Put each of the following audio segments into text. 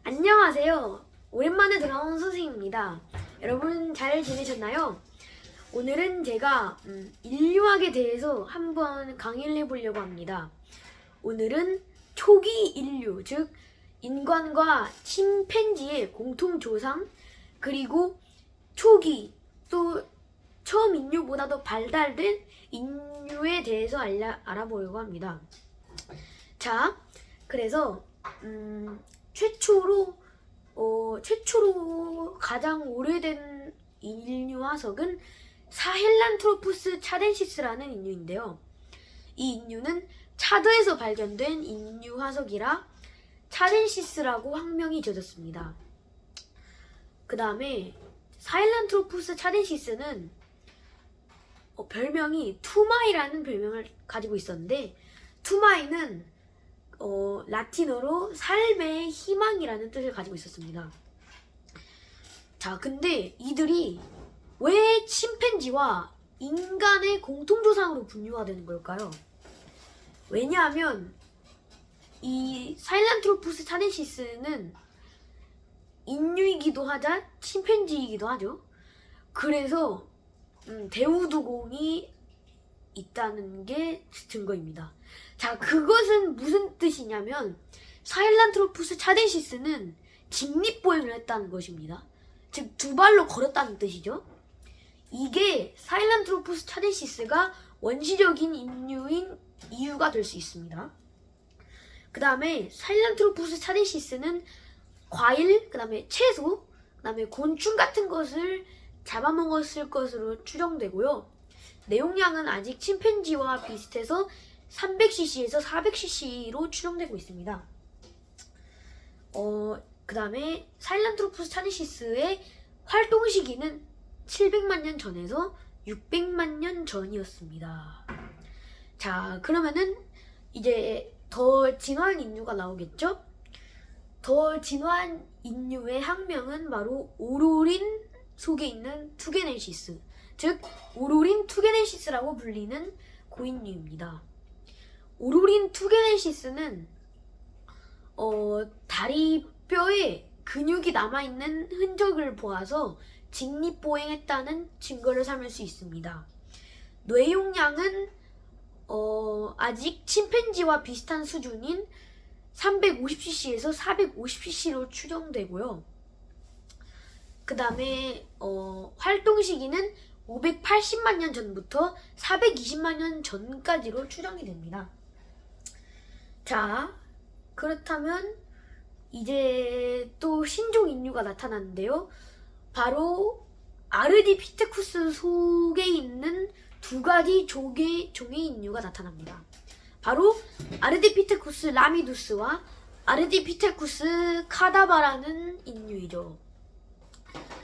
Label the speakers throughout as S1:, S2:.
S1: 안녕하세요. 오랜만에 돌아온 선생입니다. 여러분 잘 지내셨나요? 오늘은 제가 인류학에 대해서 한번 강의를 해보려고 합니다. 오늘은 초기 인류, 즉 인간과 침팬지의 공통 조상, 그리고 초기 또 처음 인류보다 더 발달된 인류에 대해서 알아보려고 합니다. 자, 그래서 최초로 가장 오래된 인류 화석은 사헬란트로푸스 차덴시스라는 인류인데요. 이 인류는 차드에서 발견된 인류 화석이라 차덴시스라고 학명이 지어졌습니다. 그 다음에 사헬란트로푸스 차덴시스는 별명이 투마이라는 별명을 가지고 있었는데, 투마이는 라틴어로 삶의 희망이라는 뜻을 가지고 있었습니다. 자, 근데 이들이 왜 침팬지와 인간의 공통조상으로 분류가 되는 걸까요? 왜냐하면 이 사헬란트로푸스 차덴시스는 인류이기도 하자 침팬지이기도 하죠. 그래서 대우두공이 있다는 게 증거입니다. 자, 그것은 무슨 뜻이냐면 사헬란트로푸스 차덴시스는 직립보행을 했다는 것입니다. 즉 두 발로 걸었다는 뜻이죠. 이게 사헬란트로푸스 차덴시스가 원시적인 인류인 이유가 될 수 있습니다. 그 다음에 사헬란트로푸스 차덴시스는 과일, 그 다음에 채소, 그 다음에 곤충 같은 것을 잡아먹었을 것으로 추정되고요. 내용량은 아직 침팬지와 비슷해서 300cc에서 400cc로 추정되고 있습니다. 그 다음에 사헬란트로푸스 차덴시스의 활동 시기는 700만 년 전에서 600만 년 전이었습니다. 자, 그러면은 이제 더 진화한 인류가 나오겠죠? 더 진화한 인류의 학명은 바로 오로린 속에 있는 투게네시스, 즉 오로린 투게네시스라고 불리는 고인류입니다. 오로린 투게네시스는 다리뼈에 근육이 남아있는 흔적을 보아서 직립보행했다는 증거를 삼을 수 있습니다. 뇌용량은 아직 침팬지와 비슷한 수준인 350cc에서 450cc로 추정되고요. 그 다음에 활동 시기는 580만 년 전부터 420만 년 전까지로 추정이 됩니다. 자, 그렇다면 이제 또 신종 인류가 나타났는데요. 바로 아르디피테쿠스 속에 있는 두 가지 종의 인류가 나타납니다. 바로 아르디피테쿠스 라미두스와 아르디피테쿠스 카다바라는 인류이죠.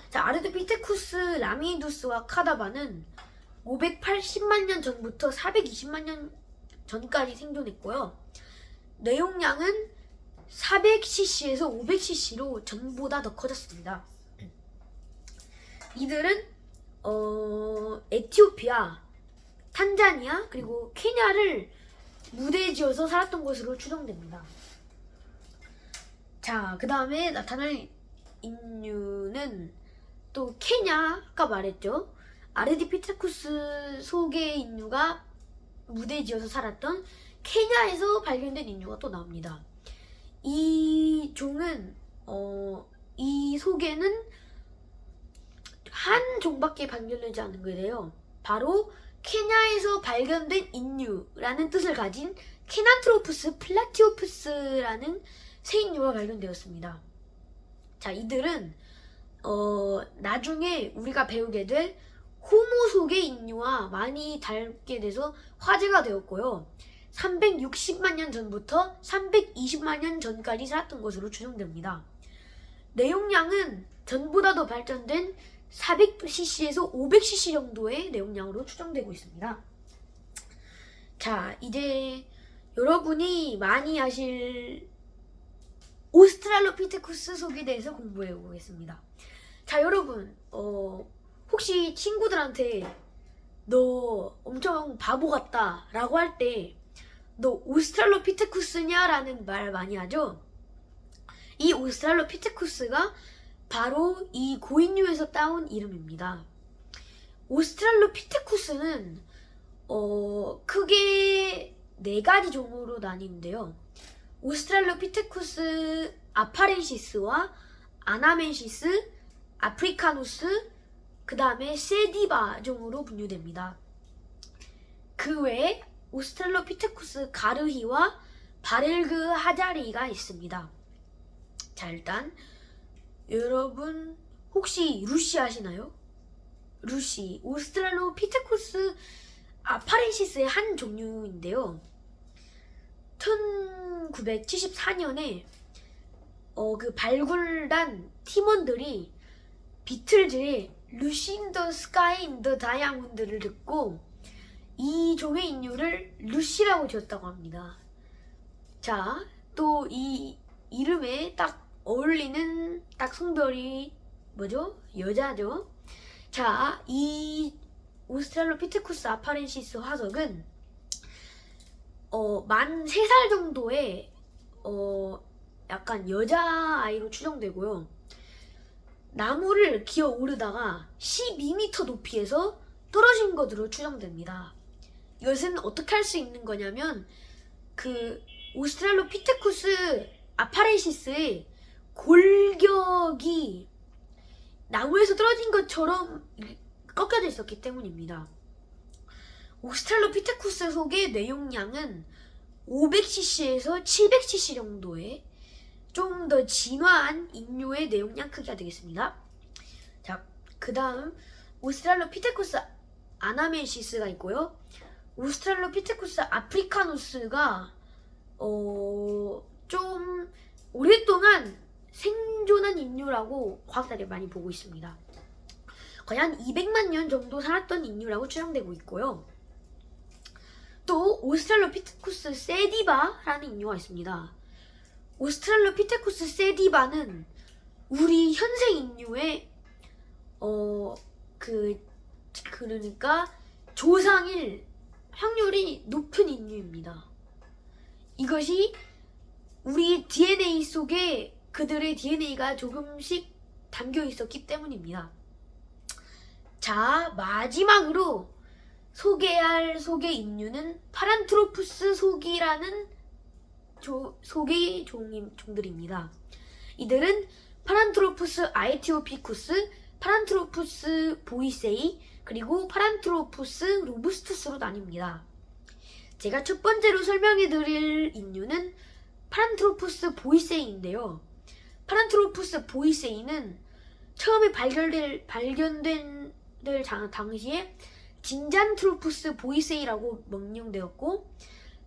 S1: 자, 아르디피테쿠스 라미두스와 카다바는 580만 년 전부터 420만 년 전까지 생존했고요. 뇌용량은 400cc에서 500cc로 전보다 더 커졌습니다. 이들은 에티오피아, 탄자니아, 그리고 케냐를 무대에 지어서 살았던 것으로 추정됩니다. 자, 그 다음에 나타날 인류는 또 케냐, 아까 말했죠. 아르디피테쿠스 속의 인류가 무대에 지어서 살았던 케냐에서 발견된 인류가 또 나옵니다. 이 종은 이 속에는 한 종밖에 발견되지 않은 거예요. 바로 케냐에서 발견된 인류라는 뜻을 가진 케난트로푸스 플라티오푸스라는 새 인류가 발견되었습니다. 자, 이들은 나중에 우리가 배우게 될 호모 속의 인류와 많이 닮게 돼서 화제가 되었고요. 360만 년 전부터 320만 년 전까지 살았던 것으로 추정됩니다. 내용량은 전보다 더 발전된 400cc에서 500cc 정도의 내용량으로 추정되고 있습니다. 자, 이제 여러분이 많이 아실 오스트랄로피테쿠스 속에 대해서 공부해 보겠습니다. 자, 여러분, 혹시 친구들한테 너 엄청 바보 같다 라고 할 때 너 오스트랄로피테쿠스냐? 라는 말 많이 하죠? 이 오스트랄로피테쿠스가 바로 이 고인류에서 따온 이름입니다. 오스트랄로피테쿠스는 크게 네 가지 종으로 나뉘는데요. 오스트랄로피테쿠스 아파렌시스와 아나멘시스, 아프리카누스, 그 다음에 세디바 종으로 분류됩니다. 그 외에 오스트랄로피테쿠스 가르히와 바렐그 하자리가 있습니다. 자, 일단 여러분 혹시 루시 아시나요? 루시, 오스트랄로피테쿠스 아파렌시스의 한 종류인데요. 1974년에 그 발굴단 팀원들이 비틀즈의 루시 인 더 스카이 인 더 다이아몬드를 듣고 이 종의 인류를 루시라고 지었다고 합니다. 자, 또 이 이름에 딱 어울리는 딱 성별이 뭐죠? 여자죠. 자, 이 오스트랄로피테쿠스 아파렌시스 화석은 만 3살 정도의 약간 여자아이로 추정되고요. 나무를 기어 오르다가 12m 높이에서 떨어진 것으로 추정됩니다. 이것은 어떻게 할 수 있는 거냐면 그 오스트랄로피테쿠스 아파렌시스의 골격이 나무에서 떨어진 것처럼 꺾여져 있었기 때문입니다. 오스트랄로피테쿠스 속의 뇌용량은 500cc에서 700cc 정도의 좀 더 진화한 인류의 뇌용량 크기가 되겠습니다. 자, 그 다음 오스트랄로피테쿠스 아나멘시스가 있고요. 오스트랄로피테쿠스 아프리카누스가 좀 오랫동안 생존한 인류라고 과학자들이 많이 보고 있습니다. 거의 한 200만 년 정도 살았던 인류라고 추정되고 있고요. 또 오스트랄로피테쿠스 세디바라는 인류가 있습니다. 오스트랄로피테쿠스 세디바는 우리 현생 인류의 그러니까 조상일 확률이 높은 인류입니다. 이것이 우리 DNA 속에 그들의 DNA가 조금씩 담겨 있었기 때문입니다. 자, 마지막으로 소개할 소개 인류는 파란트로푸스 소기라는 소개 종들입니다. 이들은 파란트로푸스 아에티오피쿠스, 파란트로푸스 보이세이, 그리고 파란트로푸스 로부스투스로 나뉩니다. 제가 첫 번째로 설명해 드릴 인류는 파란트로푸스 보이세이인데요. 파란트로푸스 보이세이는 처음에 발견된 당시에 진잔트로푸스 보이세이라고 명명되었고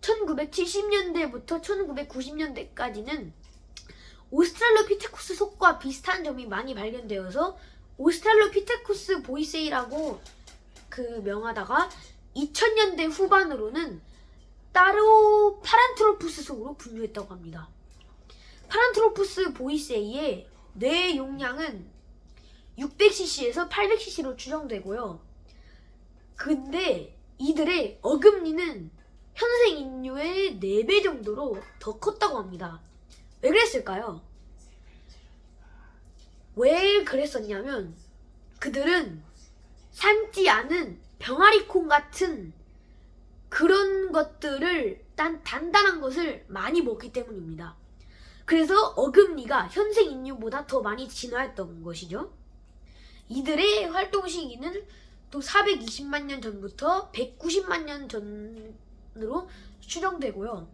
S1: 1970년대부터 1990년대까지는 오스트랄로피테쿠스 속과 비슷한 점이 많이 발견되어서 오스트랄로피테쿠스 보이세이라고 명하다가 2000년대 후반으로는 따로 파란트로푸스 속으로 분류했다고 합니다. 파란트로푸스 보이세이의 뇌 용량은 600cc에서 800cc로 추정되고요. 근데 이들의 어금니는 현생 인류의 4배 정도로 더 컸다고 합니다. 왜 그랬을까요? 왜 그랬었냐면 그들은 삶지 않은 병아리콩 같은 그런 것들을 단단한 것을 많이 먹기 때문입니다. 그래서 어금니가 현생 인류보다 더 많이 진화했던 것이죠. 이들의 활동 시기는 또 420만 년 전부터 190만 년 전으로 추정되고요.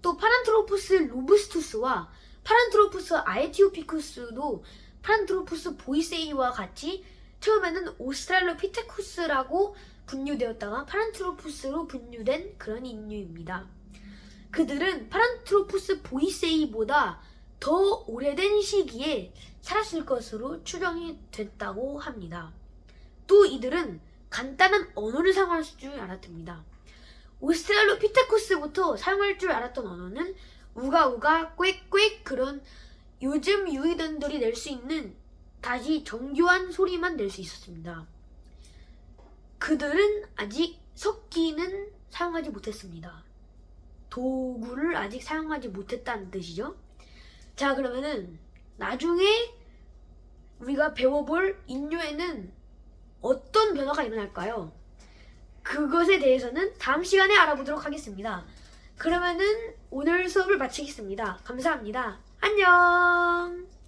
S1: 또 파란트로푸스 로부스투스와 파란트로푸스 아에티오피쿠스도 파란트로푸스 보이세이와 같이 처음에는 오스트랄로피테쿠스라고 분류되었다가 파란트로푸스로 분류된 그런 인류입니다. 그들은 파란트로푸스 보이세이보다 더 오래된 시기에 살았을 것으로 추정이 됐다고 합니다. 또 이들은 간단한 언어를 사용할 줄 알았답니다. 오스트랄로피테쿠스부터 사용할 줄 알았던 언어는 우가우가, 꽥꽥 그런 요즘 유희던들이 낼 수 있는 다시 정교한 소리만 낼 수 있었습니다. 그들은 아직 석기는 사용하지 못했습니다. 도구를 아직 사용하지 못했다는 뜻이죠. 자, 그러면은 나중에 우리가 배워볼 인류에는 어떤 변화가 일어날까요? 그것에 대해서는 다음 시간에 알아보도록 하겠습니다. 그러면은 오늘 수업을 마치겠습니다. 감사합니다. 안녕!